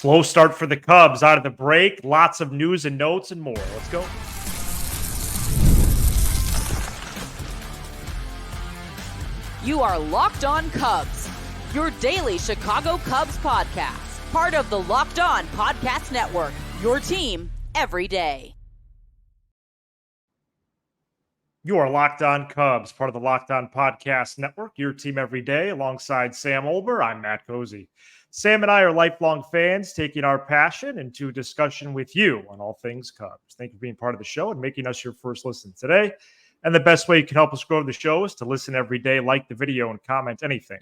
Slow start for the Cubs out of the break. Lots of news and notes and more. Let's go. You are Locked On Cubs, your daily Chicago Cubs podcast. Part of the Locked On Podcast Network, your team every day. You are Locked On Cubs, part of the Locked On Podcast Network, your team every day. Alongside Sam Olber, I'm Matt Cozy. Sam and I are lifelong fans, taking our passion into discussion with you on all things Cubs. Thank you for being part of the show and making us your first listen today. And the best way you can help us grow the show is to listen every day, like the video, and comment anything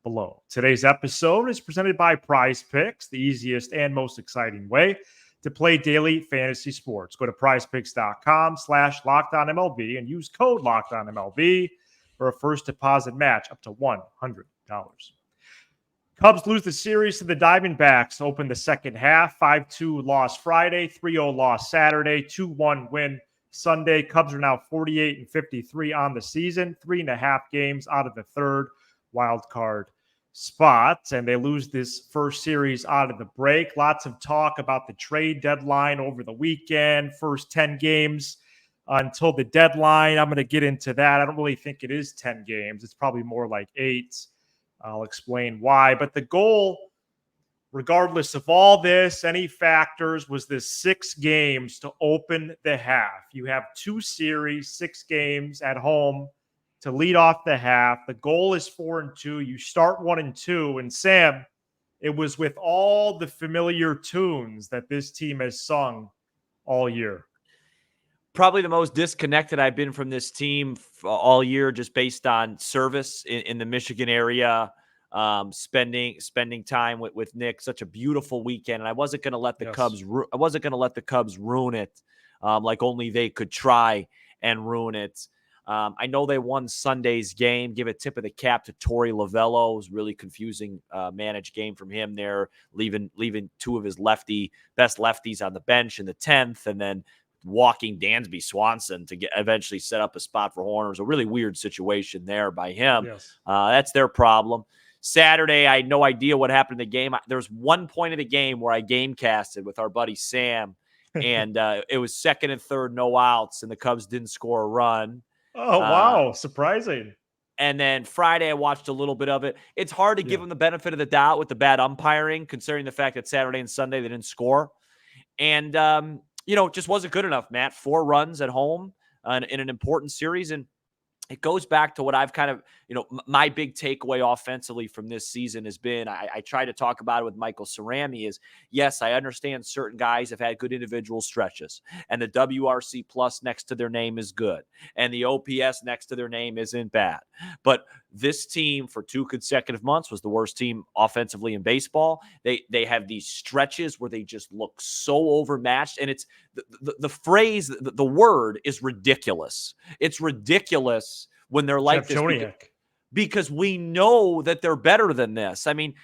below. Today's episode is presented by Prize Picks, the easiest and most exciting way to play daily fantasy sports. Go to prizepicks.com/LockedOnMLB and use code LockedOnMLB for a first deposit match up to $100. Cubs lose the series to the Diamondbacks, open the second half, 5-2 loss Friday, 3-0 loss Saturday, 2-1 win Sunday. Cubs are now 48-53 on the season, 3.5 games out of the third wild card spot, and they lose this first series out of the break. Lots of talk about the trade deadline over the weekend, first 10 games until the deadline. I'm going to get into that. I don't really think it is 10 games. It's probably more like 8. I'll explain why. But the goal, regardless of all this, any factors, was this 6 games to open the half. You have 2 series, 6 games at home to lead off the half. The goal is 4-2. You start 1-2. And Sam, it was with all the familiar tunes that this team has sung all year. Probably the most disconnected I've been from this team all year, just based on service in the Michigan area, spending time with Nick. Such a beautiful weekend, and I wasn't going to let the Cubs. I wasn't going to let the Cubs ruin it, like only they could try and ruin it. I know they won Sunday's game. Give a tip of the cap to Torey Lovello. It was really confusing managed game from him there, leaving 2 of his best lefties on the bench in the 10th, and then walking Dansby Swanson to eventually set up a spot for Horner. It was a really weird situation there by him. Yes. That's their problem. Saturday, I had no idea what happened in the game. There was one point of the game where I game casted with our buddy Sam, and it was second and third, no outs, and the Cubs didn't score a run. Oh, wow. Surprising. And then Friday, I watched a little bit of it. It's hard to give them the benefit of the doubt with the bad umpiring, considering the fact that Saturday and Sunday they didn't score. And, it just wasn't good enough, Matt. 4 runs at home in an important series. And it goes back to what I've kind of, my big takeaway offensively from this season has been, I try to talk about it with Michael Cerami, is, yes, I understand certain guys have had good individual stretches, and the WRC plus next to their name is good, and the OPS next to their name isn't bad. But this team for 2 consecutive months was the worst team offensively in baseball. They have these stretches where they just look so overmatched, and it's the phrase, the word is ridiculous. It's ridiculous when they're like this, because we know that they're better than this. I mean,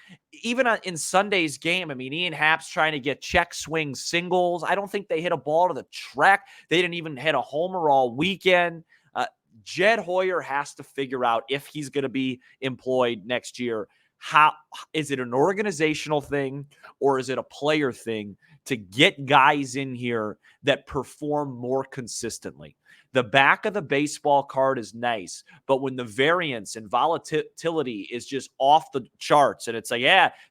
even in Sunday's game, Ian Happ's trying to get check swing singles. I don't think they hit a ball to the track. They didn't even hit a homer all weekend. Jed Hoyer has to figure out, if he's going to be employed next year, how is it an organizational thing or is it a player thing to get guys in here that perform more consistently? The back of the baseball card is nice, but when the variance and volatility is just off the charts, and it's like,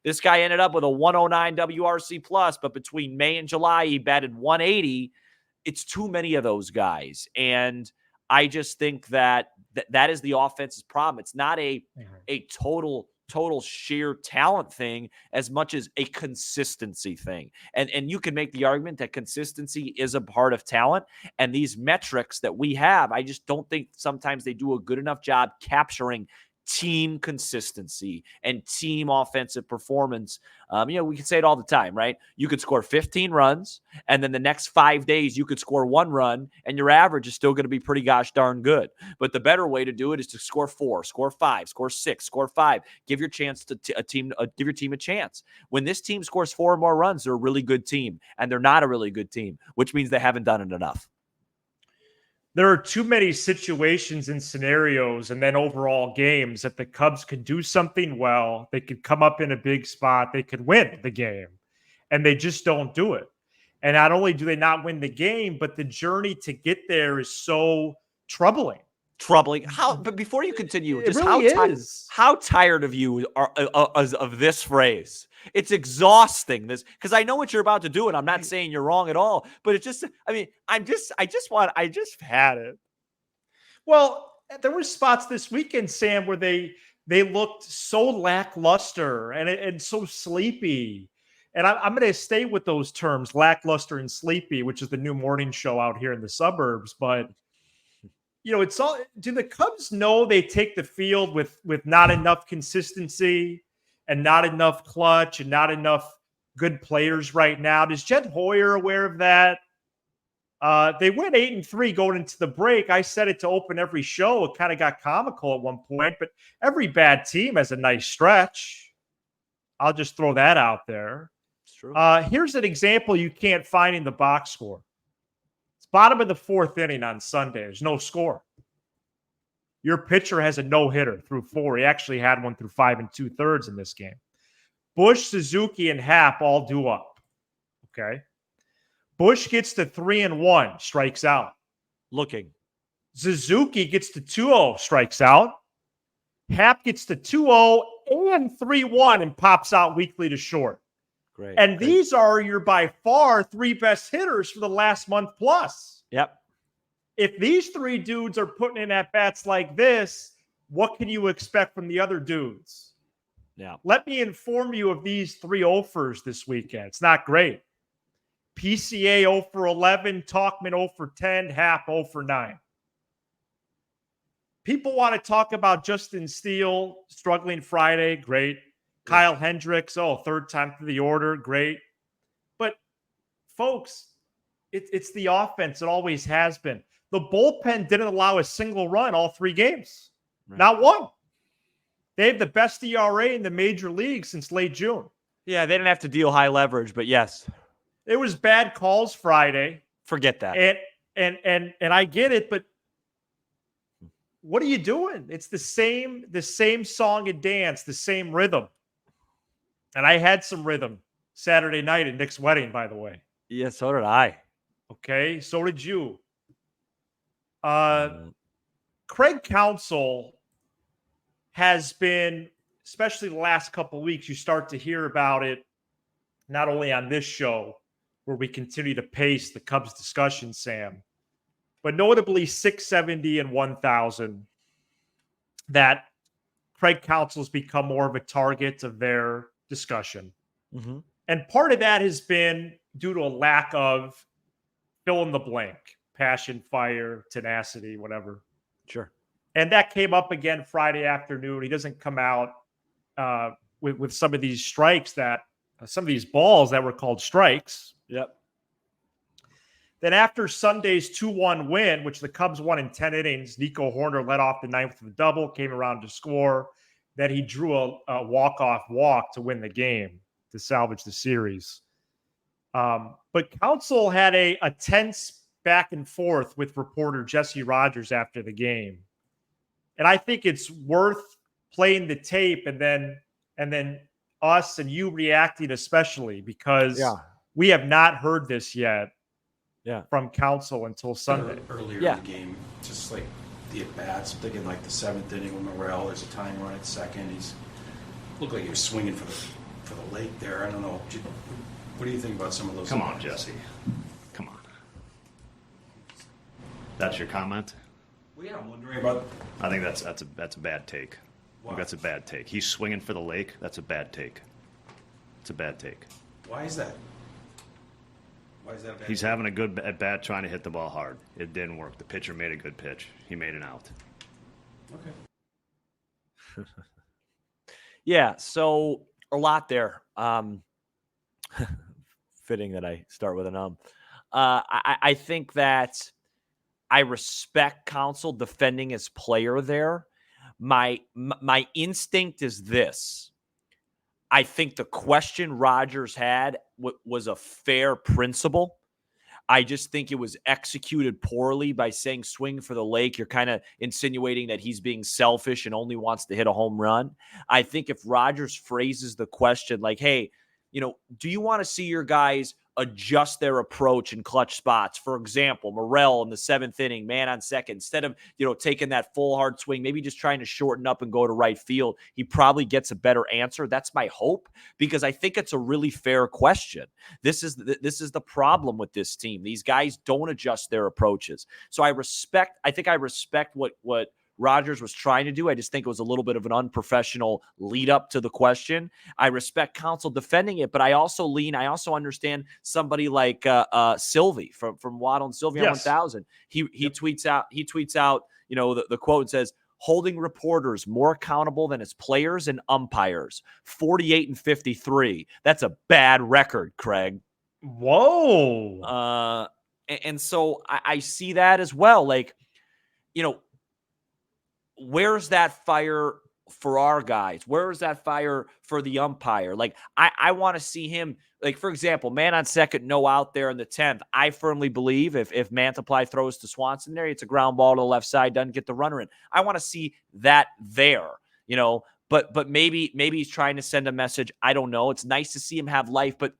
this guy ended up with a 109 WRC plus, but between May and July, he batted 180. It's too many of those guys. And I just think that is the offense's problem. It's not a total sheer talent thing as much as a consistency thing. And you can make the argument that consistency is a part of talent. And these metrics that we have, I just don't think sometimes they do a good enough job capturing team consistency and team offensive performance. We can say it all the time, right? You could score 15 runs, and then the next 5 days you could score 1 run, and your average is still going to be pretty gosh darn good. But the better way to do it is to score 4, score 5, score 6, score 5. Give your chance to give your team a chance. When this team scores 4 or more runs, they're a really good team, and they're not a really good team, which means they haven't done it enough. There are too many situations and scenarios and then overall games that the Cubs could do something well. They could come up in a big spot. They could win the game. and they just don't do it. And not only do they not win the game, but the journey to get there is so troubling. But before you continue, It just really is. how tired of you are of this phrase? It's exhausting. This, because I know what you're about to do, and I'm not saying you're wrong at all. But it's just, I mean, I just had it. Well, there were spots this weekend, Sam, where they looked so lackluster and so sleepy. And I'm going to stay with those terms, lackluster and sleepy, which is the new morning show out here in the suburbs. But it's all. Do the Cubs know they take the field with not enough consistency and not enough clutch and not enough good players right now? Is Jed Hoyer aware of that? They went 8-3 going into the break. I said it to open every show. It kind of got comical at one point, but every bad team has a nice stretch. I'll just throw that out there. It's true. Here's an example you can't find in the box score. It's bottom of the fourth inning on Sunday. There's no score. Your pitcher has a no-hitter through 4. He actually had one through 5 2/3 in this game. Bush, Suzuki, and Happ all due up. Okay. Bush gets to 3-1, strikes out. Looking. Suzuki gets to 2-0, strikes out. Happ gets to 2-0 and 3-1 and pops out weakly to short. Great. And these are your by far 3 best hitters for the last month plus. Yep. If these 3 dudes are putting in at bats like this, what can you expect from the other dudes? Yeah. Let me inform you of these 3 offers this weekend. It's not great. PCA 0 for 11, Talkman 0 for 10, Happ 0 for 9. People want to talk about Justin Steele struggling Friday. Great. Kyle Hendricks, third time through the order. Great. But, folks, it's the offense. It always has been. The bullpen didn't allow a single run all 3 games. Right. Not one. They have the best ERA in the major league since late June. Yeah, they didn't have to deal high leverage, but yes. It was bad calls Friday. Forget that. And I get it, but what are you doing? It's the same song and dance, the same rhythm. And I had some rhythm Saturday night at Nick's wedding, by the way. Yeah, so did I. Okay, so did you. Craig Counsell has been, especially the last couple of weeks, you start to hear about it, not only on this show, where we continue to pace the Cubs discussion, Sam, but notably 670 and 1,000, that Craig Counsell's become more of a target of their discussion. Mm-hmm. And part of that has been due to a lack of fill in the blank, passion, fire, tenacity, whatever. Sure. And that came up again Friday afternoon. He doesn't come out with some of these strikes some of these balls that were called strikes. Yep. Then after Sunday's 2-1 win, which the Cubs won in 10 innings, Nico Horner led off the ninth with a double, came around to score. Then he drew a walk-off walk to win the game, to salvage the series. But Counsell had a tense back and forth with reporter Jesse Rogers after the game. And I think it's worth playing the tape and then us and you reacting, especially because we have not heard this yet from Counsell until Sunday. Earlier in the game, just like the at-bats, I'm thinking like the 7th inning with Morrell, there's a tying run at second. He's looked like he was swinging for the lake there. I don't know. What do you think about some of those? Come on, Jesse. Come on. That's your comment? Well, yeah, I'm wondering about. I think that's a bad take. I think that's a bad take. He's swinging for the lake. That's a bad take. It's a bad take. Why is that? Why is that a bad He's take? having a good at bat trying to hit the ball hard. It didn't work. The pitcher made a good pitch. He made an out. Okay. Yeah, so a lot there. Fitting that I start with an I think that I respect Counsell defending his player there. My instinct is this. I think the question Rogers had was a fair principle. I just think it was executed poorly by saying swing for the lake. You're kind of insinuating that he's being selfish and only wants to hit a home run. I think if Rogers phrases the question like, hey, do you want to see your guys adjust their approach in clutch spots? For example, Morel in the 7th inning, man on second, instead of, taking that full hard swing, maybe just trying to shorten up and go to right field, he probably gets a better answer. That's my hope, because I think it's a really fair question. This is the problem with this team. These guys don't adjust their approaches. So I respect what Rogers was trying to do. I just think it was a little bit of an unprofessional lead up to the question. I respect Counsell defending it, but I also understand somebody like Sylvie from Waddle and Sylvie on 1000. He tweets out, the quote says, holding reporters more accountable than its players and umpires. 48-53. That's a bad record, Craig. Whoa. And so I see that as well. Like, where's that fire for our guys? Where is that fire for the umpire? Like, I want to see him, like, for example, man on second, no out there in the 10th. I firmly believe if Mantiply throws to Swanson there, it's a ground ball to the left side, doesn't get the runner in. I want to see that there, but maybe he's trying to send a message. I don't know. It's nice to see him have life, but,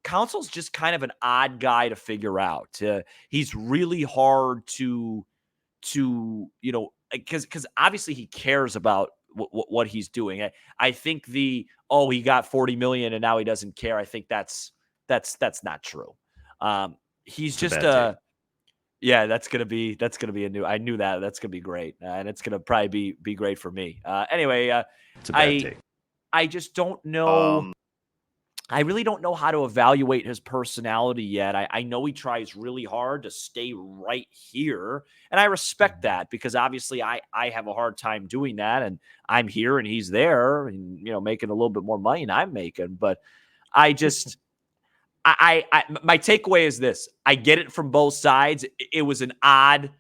Counsell's just kind of an odd guy to figure out. He's really hard to because obviously he cares about what he's doing. I think he got $40 million and now he doesn't care. I think that's not true. He's just that's gonna be a new. I knew that. That's gonna be great, and it's gonna probably be great for me. Anyway, It's a bad take. I just don't know. I really don't know how to evaluate his personality yet. I know he tries really hard to stay right here, and I respect that, because obviously I have a hard time doing that, and I'm here and he's there and, making a little bit more money than I'm making. But I just, my takeaway is this. I get it from both sides. It was an odd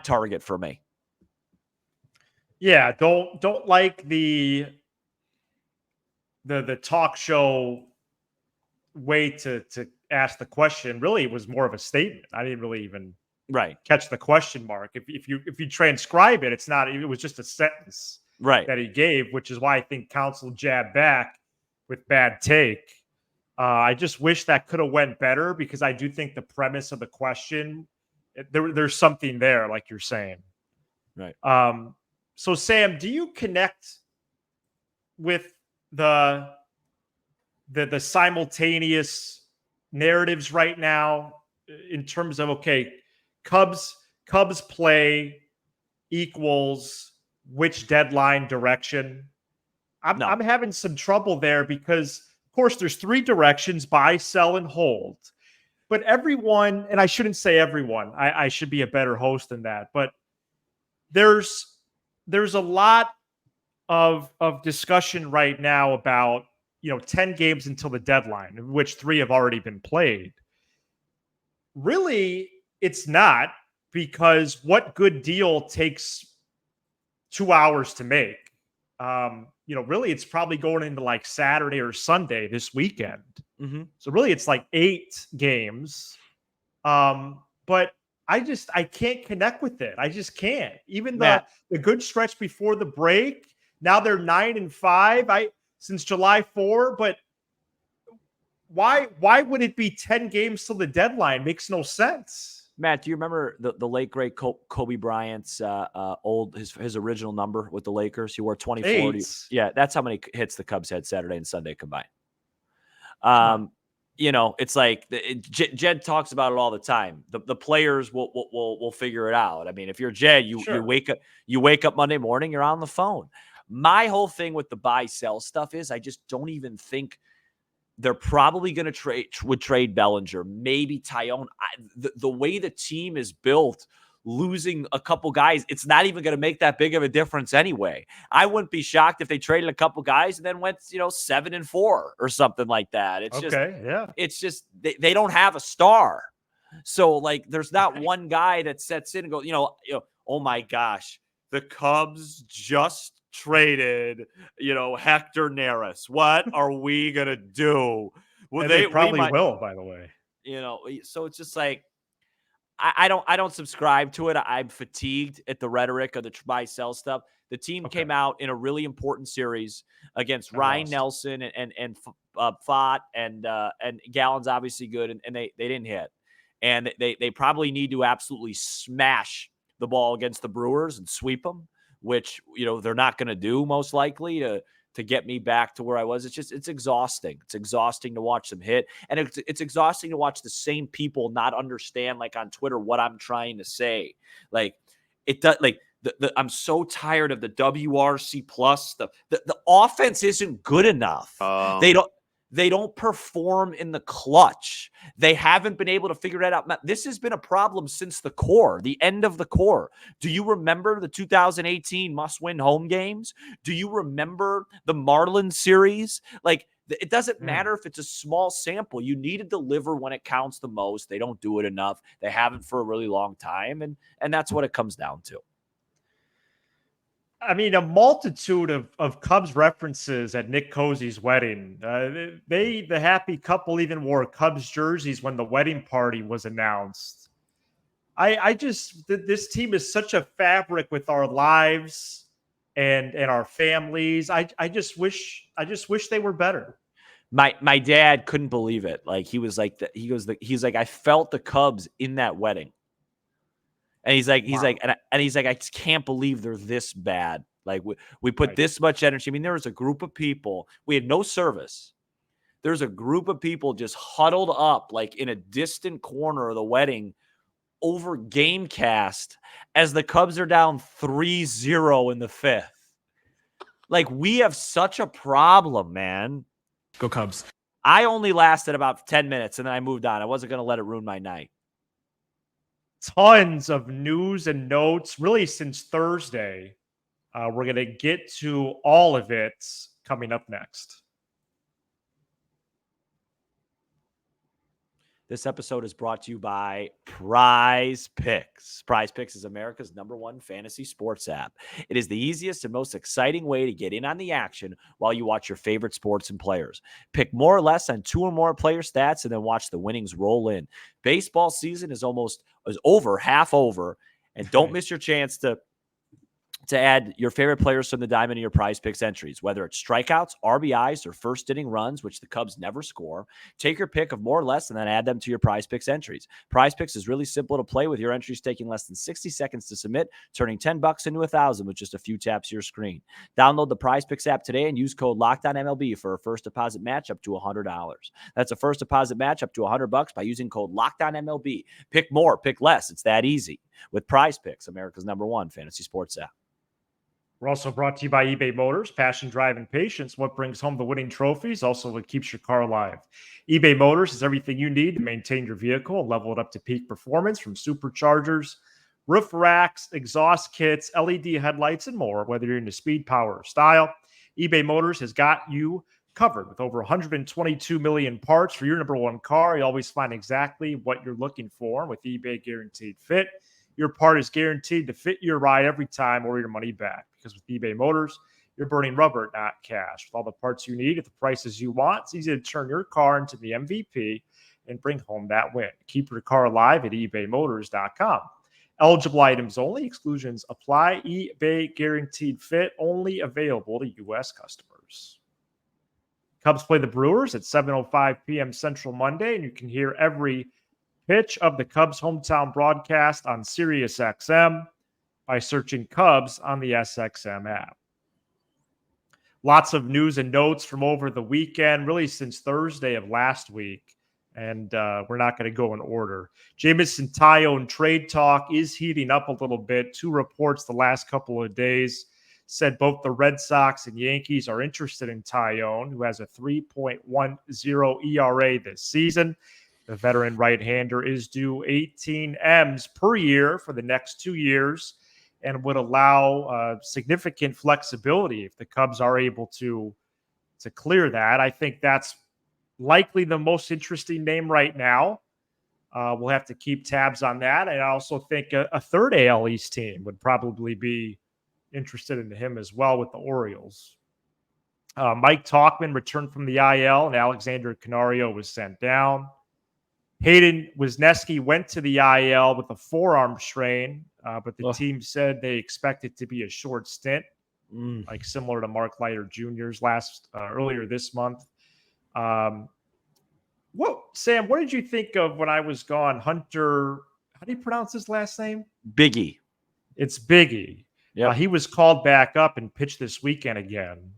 target for me. Yeah. Don't like the talk show way to ask the question. Really, it was more of a statement. I didn't really even catch the question mark. If you transcribe it, it's not. It was just a sentence that he gave, which is why I think Counsell jabbed back with bad take. I just wish that could have went better, because I do think the premise of the question, there's something there, like you're saying. Right. So Sam, do you connect with the simultaneous narratives right now in terms of, okay, Cubs play equals which deadline direction? I'm having some trouble there, because of course there's 3 directions: buy, sell, and hold. But everyone, and I shouldn't say everyone, I should be a better host than that, but there's a lot of discussion right now about 10 games until the deadline, of which 3 have already been played. Really, it's not, because what good deal takes 2 hours to make? Really, it's probably going into like Saturday or Sunday this weekend. Mm-hmm. So really, it's like 8 games. But I can't connect with it. I just can't. Even the good stretch before the break, now they're 9-5. Since July 4, but why would it be 10 games till the deadline? Makes no sense. Matt, do you remember the late great Kobe Bryant's his original number with the Lakers? He wore 24. Yeah, that's how many hits the Cubs had Saturday and Sunday combined. It's like Jed talks about it all the time. The players will figure it out. I mean, if you're Jed, you wake up Monday morning, you're on the phone. My whole thing with the buy sell stuff is I just don't even think they're probably going to trade Bellinger, maybe Taillon. The way the team is built, losing a couple guys, it's not even going to make that big of a difference anyway. I wouldn't be shocked if they traded a couple guys and then went 7-4 or something like that. It's just they don't have a star, so like there's not one guy that sets in and goes, oh my gosh, the Cubs just traded, Hector Neris. What are we gonna do? Well, they probably will, by the way. So it's just like I don't subscribe to it. I'm fatigued at the rhetoric of the buy sell stuff. The team came out in a really important series against Ryan Nelson and Fott and Gallen's obviously good, and they didn't hit. And they probably need to absolutely smash the ball against the Brewers and sweep them, which they're not going to do most likely to get me back to where I was. It's exhausting. It's exhausting to watch them hit. And it's exhausting to watch the same people not understand, like on Twitter, what I'm trying to say. Like it does, like I'm so tired of the WRC plus stuff. The offense isn't good enough. They don't perform in the clutch. They haven't been able to figure that out. This has been a problem since the core, the end of the core. Do you remember the 2018 must-win home games? Do you remember the Marlins series? Like, it doesn't matter if it's a small sample. You need to deliver when it counts the most. They don't do it enough. They haven't for a really long time, and that's what it comes down to. I mean, a multitude of Cubs references at Nick Cozy's wedding. The happy couple even wore Cubs jerseys when the wedding party was announced. This team is such a fabric with our lives and our families. I just wish they were better. My dad couldn't believe it. Like he's like, I felt the Cubs in that wedding. And he's like, I just can't believe they're this bad. Like we put this much energy. I mean, there was a group of people. We had no service. There's a group of people just huddled up, like in a distant corner of the wedding, over Gamecast as the Cubs are down 3-0 in the fifth. Like, we have such a problem, man. Go Cubs. I only lasted about 10 minutes and then I moved on. I wasn't going to let it ruin my night. Tons of news and notes, really, since Thursday. We're going to get to all of it coming up next. This episode is brought to you by Prize Picks. Prize Picks is America's #1 fantasy sports app. It is the easiest and most exciting way to get in on the action while you watch your favorite sports and players. Pick more or less on 2 or more player stats and then watch the winnings roll in. Baseball season is half over, and don't miss your chance to add your favorite players from the diamond to your Prize Picks entries, whether it's strikeouts, RBIs, or first inning runs, which the Cubs never score. Take your pick of more or less and then add them to your Prize Picks entries. Prize Picks is really simple to play, with your entries taking less than 60 seconds to submit, turning $10 into $1,000 with just a few taps of your screen. Download the Prize Picks app today and use code LOCKEDONMLB for a first deposit match up to $100. That's a first deposit match up to $100 by using code LOCKEDONMLB. Pick more, pick less. It's that easy with Prize Picks, America's #1 fantasy sports app. We're also brought to you by eBay Motors. Passion, drive, and patience. What brings home the winning trophies, also what keeps your car alive. eBay Motors is everything you need to maintain your vehicle and level it up to peak performance, from superchargers, roof racks, exhaust kits, LED headlights, and more. Whether you're into speed, power, or style, eBay Motors has got you covered. With over 122 million parts for your #1 car, you always find exactly what you're looking for with eBay Guaranteed Fit. Your part is guaranteed to fit your ride every time or your money back. Because with eBay Motors, you're burning rubber, not cash. With all the parts you need at the prices you want, it's easy to turn your car into the MVP and bring home that win. Keep your car alive at ebaymotors.com. Eligible items only. Exclusions apply. eBay Guaranteed Fit only available to U.S. customers. Cubs play the Brewers at 7:05 p.m. Central Monday, and you can hear every pitch of the Cubs hometown broadcast on SiriusXM by searching Cubs on the SXM app. Lots of news and notes from over the weekend, really since Thursday of last week, and we're not going to go in order. Jameson Taillon trade talk is heating up a little bit. 2 reports the last couple of days said both the Red Sox and Yankees are interested in Taillon, who has a 3.10 ERA this season. The veteran right-hander is due 18 M's per year for the next 2 years and would allow significant flexibility if the Cubs are able to clear that. I think that's likely the most interesting name right now. We'll have to keep tabs on that. And I also think a third AL East team would probably be interested in him as well with the Orioles. Mike Tauchman returned from the IL, and Alexander Canario was sent down. Hayden Wisniewski went to the IL with a forearm strain, but the team said they expect it to be a short stint, like similar to Mark Leiter Jr.'s earlier this month. Sam, what did you think of when I was gone? Hunter, how do you pronounce his last name? Biggie. It's Biggie. Yep. He was called back up and pitched this weekend again.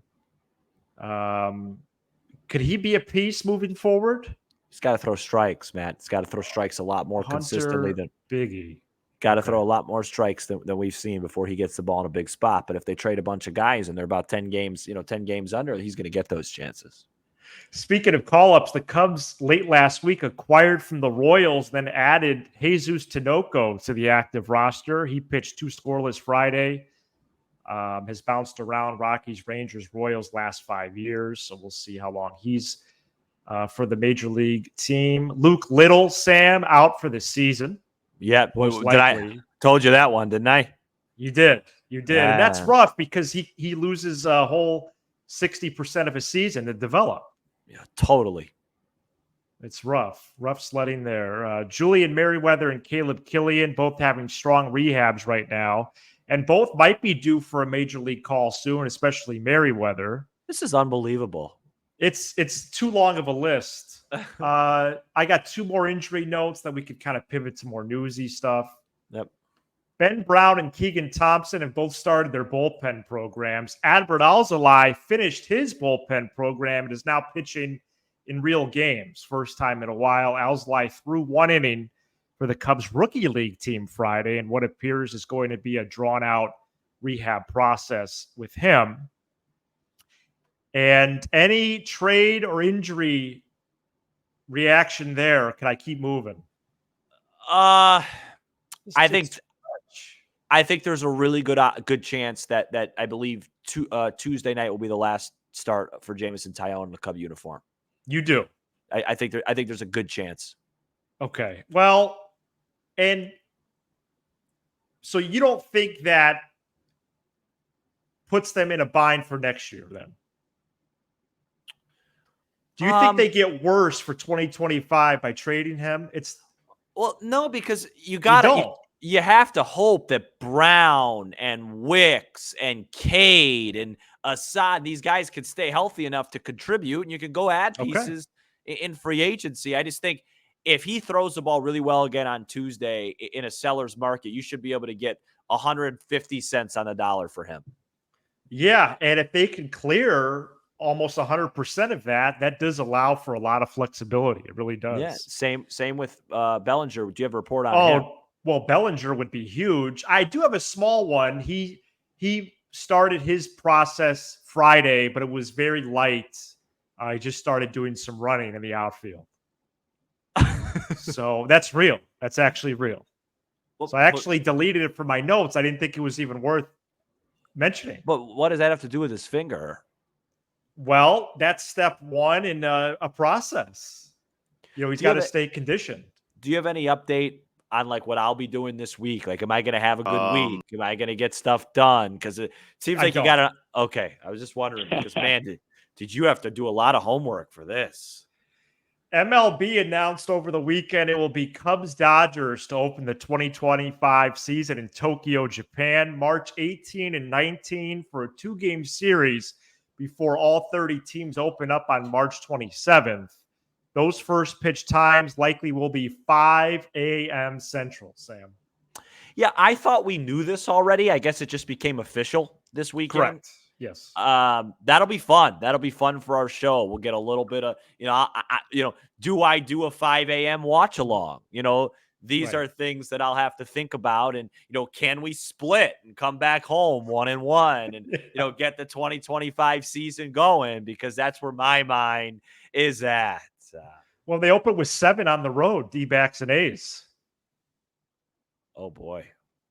Could he be a piece moving forward? He's got to throw strikes, Matt. He's got to throw strikes a lot more consistently than Biggie. Got to throw a lot more strikes than we've seen before he gets the ball in a big spot. But if they trade a bunch of guys and they're about 10 games under, he's going to get those chances. Speaking of call-ups, the Cubs late last week acquired from the Royals, then added Jesus Tinoco to the active roster. He pitched 2 scoreless Friday. Has bounced around Rockies, Rangers, Royals last 5 years. So we'll see how long he's for the major league team. Luke Little, Sam, out for the season. Yeah, I told you that one, didn't I? You did. Yeah. And that's rough because he loses a whole 60% of a season to develop. Yeah, totally. It's rough sledding there. Julian Merriweather and Caleb Killian both having strong rehabs right now, and both might be due for a major league call soon, especially Merriweather. This is unbelievable. It's too long of a list. I got 2 more injury notes that we could kind of pivot to more newsy stuff. Yep. Ben Brown and Keegan Thompson have both started their bullpen programs. Adbert Alzolay finished his bullpen program and is now pitching in real games. First time in a while. Alzolay threw 1 inning for the Cubs rookie league team Friday, and what appears is going to be a drawn-out rehab process with him. And any trade or injury reaction there? Can I keep moving? I think there's a really good chance that I believe Tuesday night will be the last start for Jameson Taillon in the Cub uniform. You do? I think there's a good chance. Okay. Well, and so you don't think that puts them in a bind for next year then? Do you think they get worse for 2025 by trading him? No, because you have to hope that Brown and Wicks and Cade and Assad, these guys could stay healthy enough to contribute, and you can go add pieces in free agency. I just think if he throws the ball really well again on Tuesday in a seller's market, you should be able to get 150 cents on the dollar for him. Yeah, and if they can clear almost 100% of that does allow for a lot of flexibility. It really does. Yeah, same with Bellinger. Do you have a report on him? Well, Bellinger would be huge. I do have a small one. He started his process Friday, but it was very light. He just started doing some running in the outfield. So that's real. That's actually real. So I actually deleted it from my notes. I didn't think it was even worth mentioning. But what does that have to do with his finger? Well, that's step 1 in a process. He's got to stay conditioned. Do you have any update on like what I'll be doing this week? Like, am I going to have a good week? Am I going to get stuff done? Because it seems like you got to. Okay, I was just wondering because man, did you have to do a lot of homework for this? MLB announced over the weekend it will be Cubs-Dodgers to open the 2025 season in Tokyo, Japan, March 18 and 19 for a 2-game series before all 30 teams open up on March 27th. Those first pitch times likely will be 5 a.m. Central, Sam. Yeah, I thought we knew this already. I guess it just became official this weekend. Correct. Yes. That'll be fun. That'll be fun for our show. We'll get a little bit of, do I do a 5 a.m. watch along? These are things that I'll have to think about. And, can we split and come back home 1-1 and, get the 2025 season going? Because that's where my mind is at. Well, they opened with 7 on the road, D-backs and A's. Oh, boy.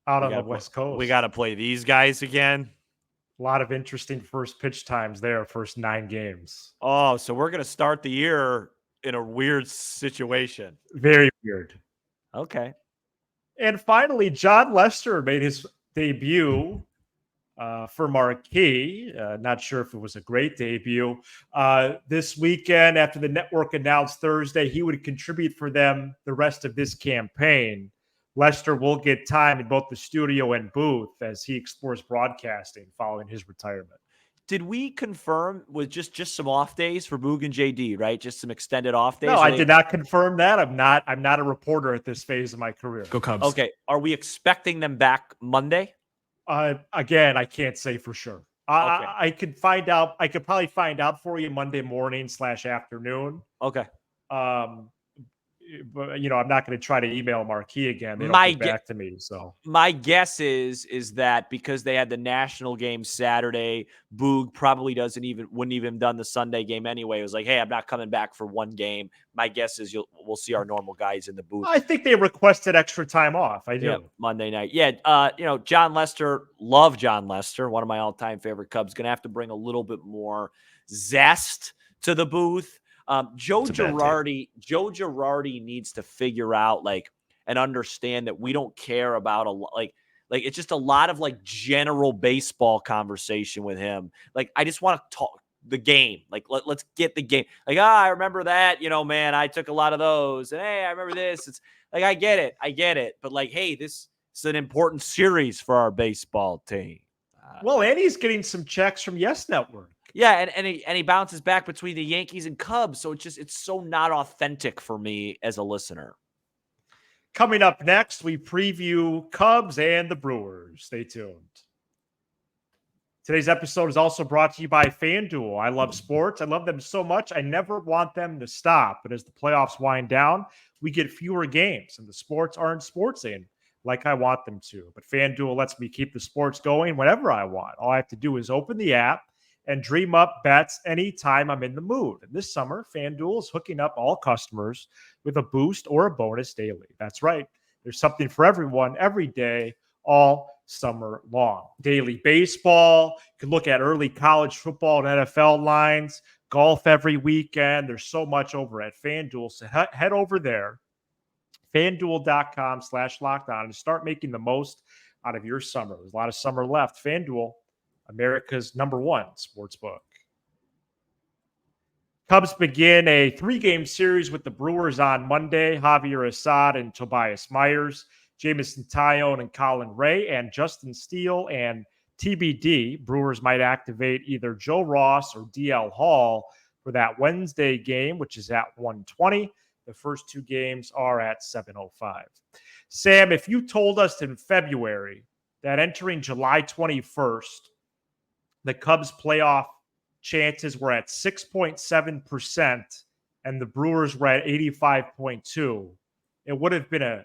Out on the West Coast. We got to play these guys again. A lot of interesting first pitch times there, first 9 games. Oh, so we're going to start the year in a weird situation. Very weird. Okay. And finally, Jon Lester made his debut for Marquee. Not sure if it was a great debut. This weekend, after the network announced Thursday he would contribute for them the rest of this campaign, Lester will get time in both the studio and booth as he explores broadcasting following his retirement. Did we confirm with just some off days for Boog and JD, right? Just some extended off days? No, I did not confirm that. I'm not a reporter at this phase of my career. Go Cubs. Okay. Are we expecting them back Monday? Again, I can't say for sure. Okay. I could find out. I could probably find out for you Monday morning / afternoon. Okay. But I'm not going to try to email Marquee again. They don't get back to me. So my guess is that because they had the national game Saturday, Boog probably wouldn't even done the Sunday game anyway. It was like, hey, I'm not coming back for one game. My guess is we'll see our normal guys in the booth. I think they requested extra time off. I do. Yeah, Monday night. Yeah. Jon Lester, love Jon Lester, one of my all-time favorite Cubs. Going to have to bring a little bit more zest to the booth. Joe Girardi needs to figure out and understand that we don't care about it's just a lot of general baseball conversation with him. I just want to talk the game. Let's get the game. I remember that, man, I took a lot of those, and hey, I remember this. It's I get it. But hey, this is an important series for our baseball team. Well, and he's getting some checks from Yes Network. Yeah, and he bounces back between the Yankees and Cubs, so it's so not authentic for me as a listener. Coming up next, we preview Cubs and the Brewers. Stay tuned. Today's episode is also brought to you by FanDuel. I love sports. I love them so much. I never want them to stop. But as the playoffs wind down, we get fewer games, and the sports aren't sportsing like I want them to. But FanDuel lets me keep the sports going whenever I want. All I have to do is open the app and dream up bets anytime I'm in the mood. And this summer, FanDuel is hooking up all customers with a boost or a bonus daily. That's right. There's something for everyone every day, all summer long. Daily baseball. You can look at early college football and NFL lines, golf every weekend. There's so much over at FanDuel. So head over there, FanDuel.com/lockedon, and start making the most out of your summer. There's a lot of summer left. FanDuel, America's #1 sportsbook. Cubs begin a 3-game series with the Brewers on Monday. Javier Assad and Tobias Myers, Jameson Taillon and Colin Ray, and Justin Steele and TBD. Brewers might activate either Joe Ross or DL Hall for that Wednesday game, which is at 1:20. The first 2 games are at 7:05. Sam, if you told us in February that entering July 21st, the Cubs playoff chances were at 6.7% and the Brewers were at 85.2%, it would have been a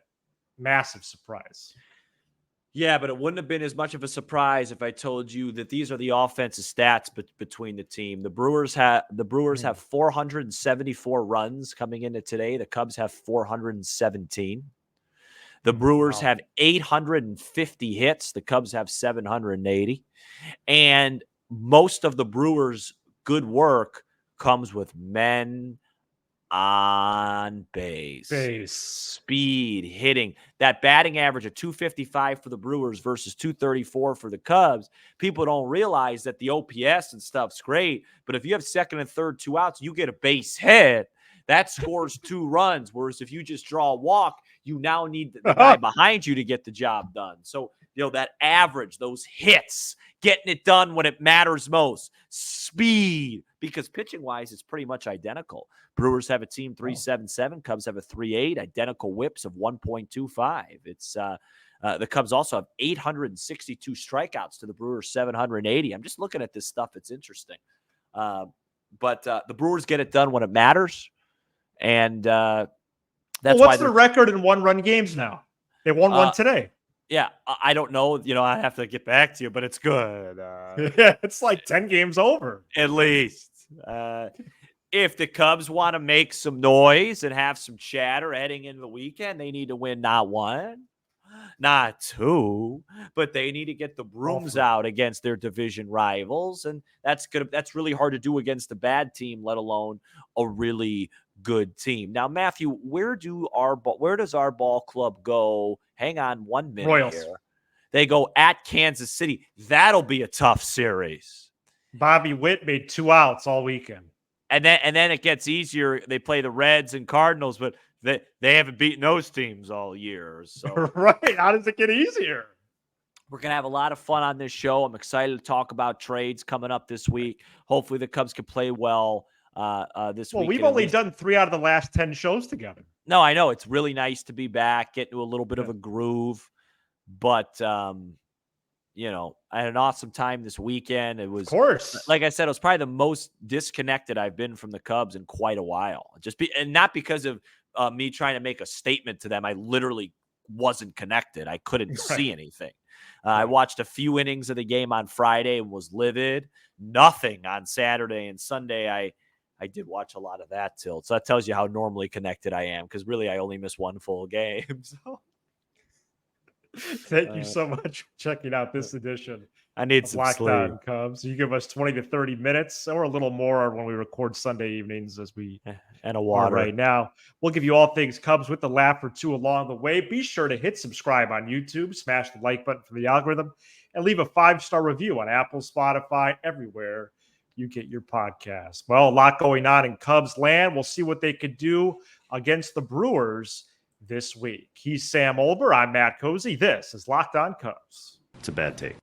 massive surprise. Yeah, but it wouldn't have been as much of a surprise if I told you that these are the offensive stats between the team. The Brewers have 474 runs coming into today. The Cubs have 417. The Brewers have 850 hits. The Cubs have 780. And most of the Brewers' good work comes with men on base. Speed, hitting. That batting average of 255 for the Brewers versus 234 for the Cubs. People don't realize that the OPS and stuff's great, but if you have second and third 2 outs, you get a base hit. That scores 2 runs, whereas if you just draw a walk, you now need the guy behind you to get the job done. So, that average, those hits, getting it done when it matters most, speed, because pitching-wise, it's pretty much identical. Brewers have a team 3.77. Cubs have a 3.8, identical whips of 1.25. It's the Cubs also have 862 strikeouts to the Brewers 780. I'm just looking at this stuff. It's interesting. But the Brewers get it done when it matters. And that's what's the record in 1-run games now? They won one today. Yeah, I don't know. I have to get back to you, but it's good. It's like 10 games over. At least. If the Cubs want to make some noise and have some chatter heading into the weekend, they need to win not 1, not 2, but they need to get the brooms out against their division rivals. And that's really hard to do against a bad team, let alone a really good team. Now, Matthew, where does our ball club go? Hang on 1 minute Royals. here. They go at Kansas City. That'll be a tough series. Bobby Witt made 2 outs all weekend. And then it gets easier. They play the Reds and Cardinals, but they haven't beaten those teams all year. So Right. How does it get easier? we're going to have a lot of fun on this show. I'm excited to talk about trades coming up this week. Hopefully the Cubs can play well this week. Well, we've only done 3 out of the last 10 shows together. No, I know. It's really nice to be back, get into a little bit of a groove. But, you know, I had an awesome time this weekend. It was, Of course. like I said, it was probably the most disconnected I've been from the Cubs in quite a while. And not because of me trying to make a statement to them. I literally wasn't connected. I couldn't see anything. I watched a few innings of the game on Friday and was livid. Nothing on Saturday and Sunday. I did watch a lot of that tilt. So that tells you how normally connected I am, because really I only missed one full game. So thank you so much for checking out this edition. I need of some Locked sleep. On Cubs. You give us 20 to 30 minutes or a little more when we record Sunday evenings as we And a are water. right now. We'll give you all things Cubs with the laugh or two along the way. Be sure to hit subscribe on YouTube, smash the like button for the algorithm, and leave a 5-star review on Apple, Spotify, everywhere you get your podcast. Well, a lot going on in Cubs land. We'll see what they could do against the Brewers this week. He's Sam Olber. I'm Matt Cozy. This is Locked On Cubs. It's a bad take.